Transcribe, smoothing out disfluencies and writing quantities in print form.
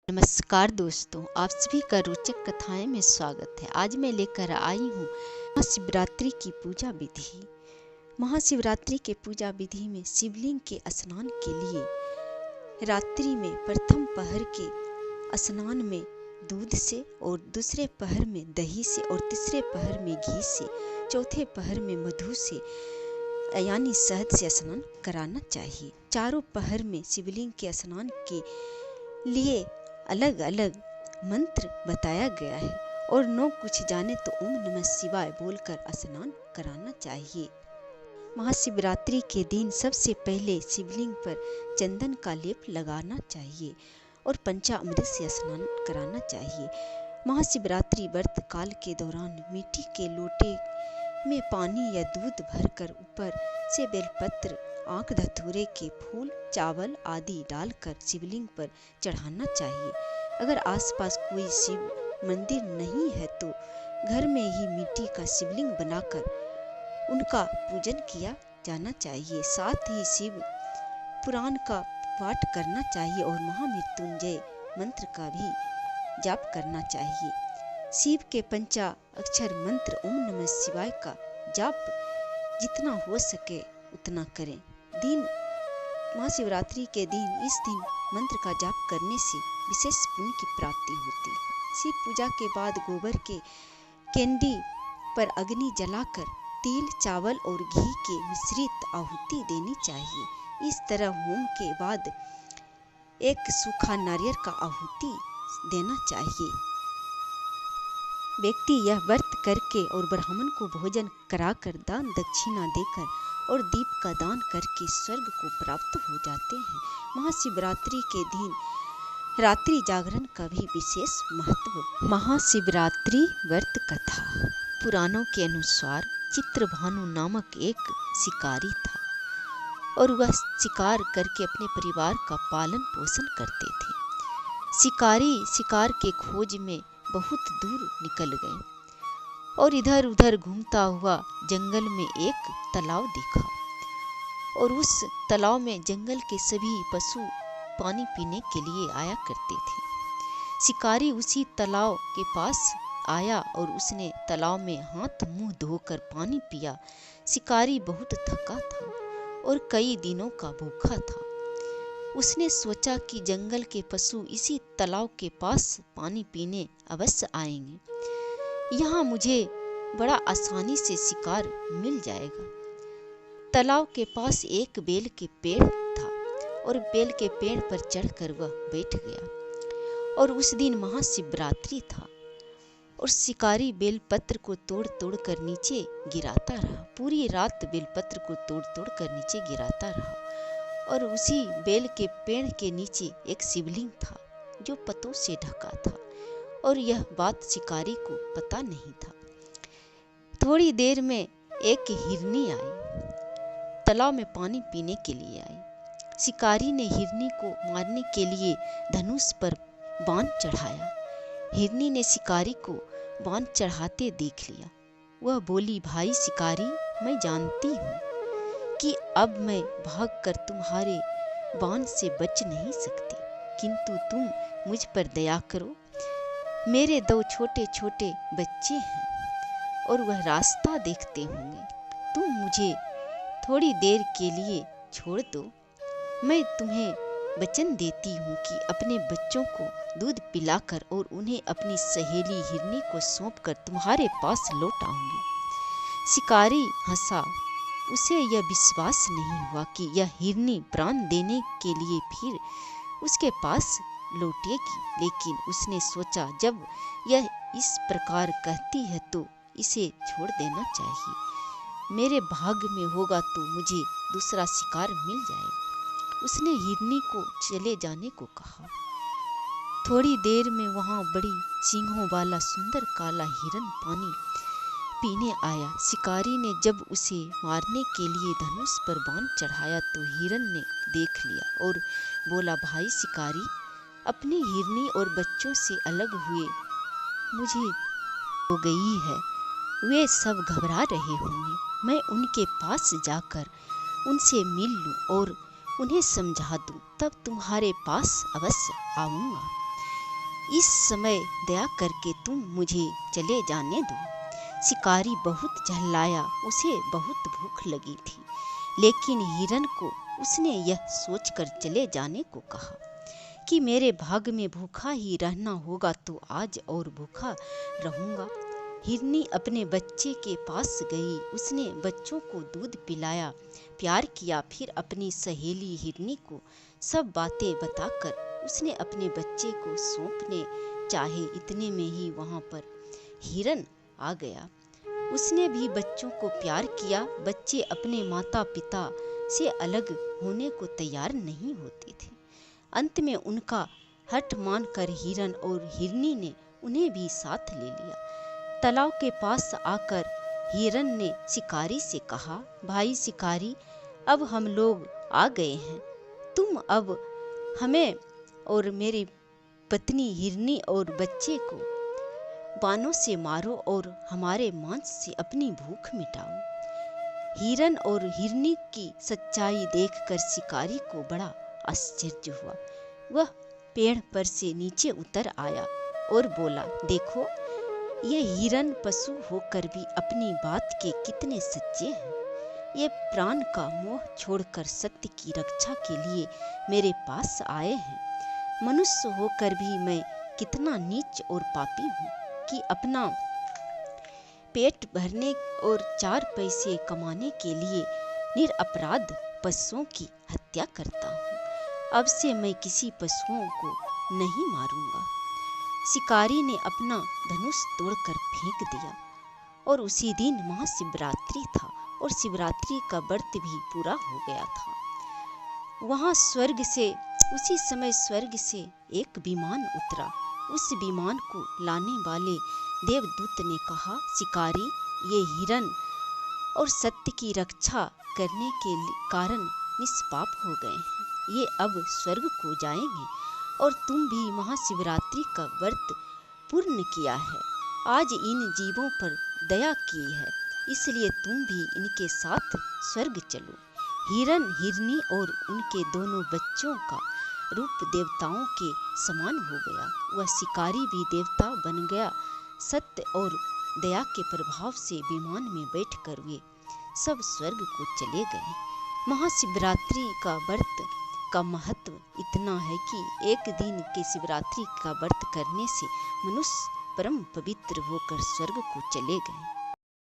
नमस्कार दोस्तों, आप सभी का रोचक कथाएं में स्वागत है। आज मैं लेकर आई हूँ महाशिवरात्रि की पूजा विधि। महाशिवरात्रि के पूजा विधि में शिवलिंग के स्नान के लिए रात्रि में प्रथम पहर के स्नान में दूध से और दूसरे पहर में दही से और तीसरे पहर में घी से, चौथे पहर में मधु से यानी शहद से स्नान कराना चाहिए। चारों पहर में शिवलिंग के स्नान के लिए अलग अलग मंत्र बताया गया है और न कुछ जाने तो ओम नमः शिवाय बोलकर स्नान कराना चाहिए। महाशिवरात्रि के दिन सबसे पहले शिवलिंग पर चंदन का लेप लगाना चाहिए और पंचामृत से स्नान कराना चाहिए। महाशिवरात्रि व्रत काल के दौरान मिट्टी के लोटे में पानी या दूध भरकर ऊपर से बेलपत्र, आंख धतूरे के फूल, चावल आदि डालकर शिवलिंग पर चढ़ाना चाहिए। अगर आसपास कोई शिव मंदिर नहीं है तो घर में ही मिट्टी का शिवलिंग बनाकर उनका पूजन किया जाना चाहिए। साथ ही शिव पुराण का पाठ करना चाहिए और महामृत्युंजय मंत्र का भी जाप करना चाहिए। शिव के पंचाक्षर मंत्र ओम नमः शिवाय का जाप जितना हो सके उतना करें। महाशिवरात्रि के दिन इस दिन मंत्र का जाप करने से विशेष पुण्य की प्राप्ति होती है। शिव पूजा के बाद गोबर के कैंडी पर अग्नि जलाकर तिल, चावल और घी के मिश्रित आहुति देनी चाहिए। इस तरह होम के बाद एक सूखा नारियल का आहुति देना चाहिए। व्यक्ति यह व्रत करके और ब्राह्मण को भोजन कराकर दान दक्षिणा देकर और दीप का दान करके स्वर्ग को प्राप्त हो जाते हैं। महाशिवरात्रि के दिन रात्रि जागरण का भी विशेष महत्व। महाशिवरात्रि व्रत कथा। पुराणों के अनुसार चित्रभानु नामक एक शिकारी था और वह शिकार करके अपने परिवार का पालन पोषण करते थे। शिकारी शिकार के खोज में बहुत दूर निकल गए और इधर उधर घूमता हुआ जंगल में एक तालाब देखा और उस तालाब में जंगल के सभी पशु पानी पीने के लिए आया करते थे। शिकारी उसी तालाब के पास आया और उसने तालाब में हाथ मुंह धोकर पानी पिया। शिकारी बहुत थका था और कई दिनों का भूखा था। उसने सोचा कि जंगल के पशु इसी तालाब के पास पानी पीने अवश्य आएंगे। यहाँ मुझे बड़ा आसानी से शिकार मिल जाएगा। तालाब के पास एक बेल के पेड़ था और बेल के पेड़ पर चढ़कर वह बैठ गया और उस दिन महाशिवरात्रि था और शिकारी बेलपत्र को तोड़ तोड़ कर नीचे गिराता रहा। पूरी रात बेलपत्र को तोड़ तोड़ कर नीचे गिराता रहा और उसी बेल के पेड़ के नीचे एक शिवलिंग था जो पत्तों से ढका था और यह बात शिकारी को पता नहीं था। थोड़ी देर में एक हिरनी आई, तालाब में पानी पीने के लिए आई। शिकारी ने हिरनी को मारने के लिए धनुष पर बाण चढ़ाया। हिरनी ने शिकारी को बाण चढ़ाते देख लिया। वह बोली, भाई शिकारी, मैं जानती हूँ कि अब मैं भागकर तुम्हारे बाण से बच नहीं सकती, किंतु तुम मुझ पर दया करो। मेरे 2 छोटे छोटे बच्चे हैं और वह रास्ता देखते होंगे। तुम मुझे थोड़ी देर के लिए छोड़ दो। मैं तुम्हें वचन देती हूँ कि अपने बच्चों को दूध पिलाकर और उन्हें अपनी सहेली हिरनी को सौंपकर तुम्हारे पास लौट आऊंगी। शिकारी हंसा। उसे यह विश्वास नहीं हुआ कि यह हिरनी प्राण देने के लिए फिर उसके पास लौटेगी, लेकिन उसने सोचा जब यह इस प्रकार कहती है तो इसे छोड़ देना चाहिए। मेरे भाग्य में होगा तो मुझे दूसरा शिकार मिल जाएगा। उसने हिरनी को चले जाने को कहा। थोड़ी देर में वहां बड़ी सींगों वाला सुंदर काला हिरन पानी पीने आया। शिकारी ने जब उसे मारने के लिए धनुष पर बाण चढ़ाया तो हिरन ने देख लिया और बोला, भाई शिकारी, अपनी हिरनी और बच्चों से अलग हुए मुझे हो गई है। वे सब घबरा रहे होंगे। मैं उनके पास जाकर उनसे मिल लूं और उन्हें समझा दूं, तब तुम्हारे पास अवश्य आऊंगा। इस समय दया करके तुम मुझे चले जाने दो। शिकारी बहुत झल्लाया, उसे बहुत भूख लगी थी, लेकिन हिरन को उसने यह सोचकर चले जाने को कहा कि मेरे भाग में भूखा ही रहना होगा तो आज और भूखा रहूंगा। हिरनी अपने बच्चे के पास गई, उसने बच्चों को दूध पिलाया, प्यार किया। फिर अपनी सहेली हिरनी को सब बातें बताकर उसने अपने बच्चे को सौंपने चाहे, इतने में ही वहां पर हिरन आ गया। उसने भी बच्चों को प्यार किया। बच्चे अपने माता पिता से अलग होने को तैयार नहीं होते थे। अंत में उनका हठ मानकर हिरन और हिरनी ने उन्हें भी साथ ले लिया। तालाब के पास आकर हिरन ने शिकारी से कहा, भाई शिकारी, अब हम लोग आ गए हैं। तुम अब हमें और मेरी पत्नी हिरनी और बच्चे को बाणों से मारो और हमारे मांस से अपनी भूख मिटाओ। हिरन और हिरनी की सच्चाई देखकर शिकारी को बड़ा आश्चर्य हुआ। वह पेड़ पर से नीचे उतर आया और बोला, देखो, ये हिरन पशु होकर भी अपनी बात के कितने सच्चे हैं। ये प्राण का मोह छोड़कर सत्य की रक्षा के लिए मेरे पास आए हैं। मनुष्य होकर भी मैं कितना नीच और पापी हूँ कि अपना पेट भरने और 4 पैसे कमाने के लिए निरपराध पशुओं की हत्या करता हूँ। अब से मैं किसी पशुओं को नहीं मारूंगा। शिकारी ने अपना धनुष तोड़कर फेंक दिया और उसी दिन महाशिवरात्रि था और शिवरात्रि का व्रत भी पूरा हो गया था। वहां उसी समय स्वर्ग से एक विमान उतरा। उस विमान को लाने वाले देवदूत ने कहा, शिकारी, ये हिरन और सत्य की रक्षा करने के कारण निष्पाप हो गए हैं। ये अब स्वर्ग को जाएंगे और तुम भी महाशिवरात्रि का व्रत पूर्ण किया है। आज इन जीवों पर दया की है, इसलिए तुम भी इनके साथ स्वर्ग चलो। हिरन हिरनी और उनके दोनों बच्चों का रूप देवताओं के समान हो गया। वह शिकारी भी देवता बन गया। सत्य और दया के प्रभाव से विमान में बैठकर वे सब स्वर्ग को चले गए। महाशिवरात्रि का व्रत का महत्व इतना है कि एक दिन के शिवरात्रि का व्रत करने से मनुष्य परम पवित्र होकर स्वर्ग को चले गए।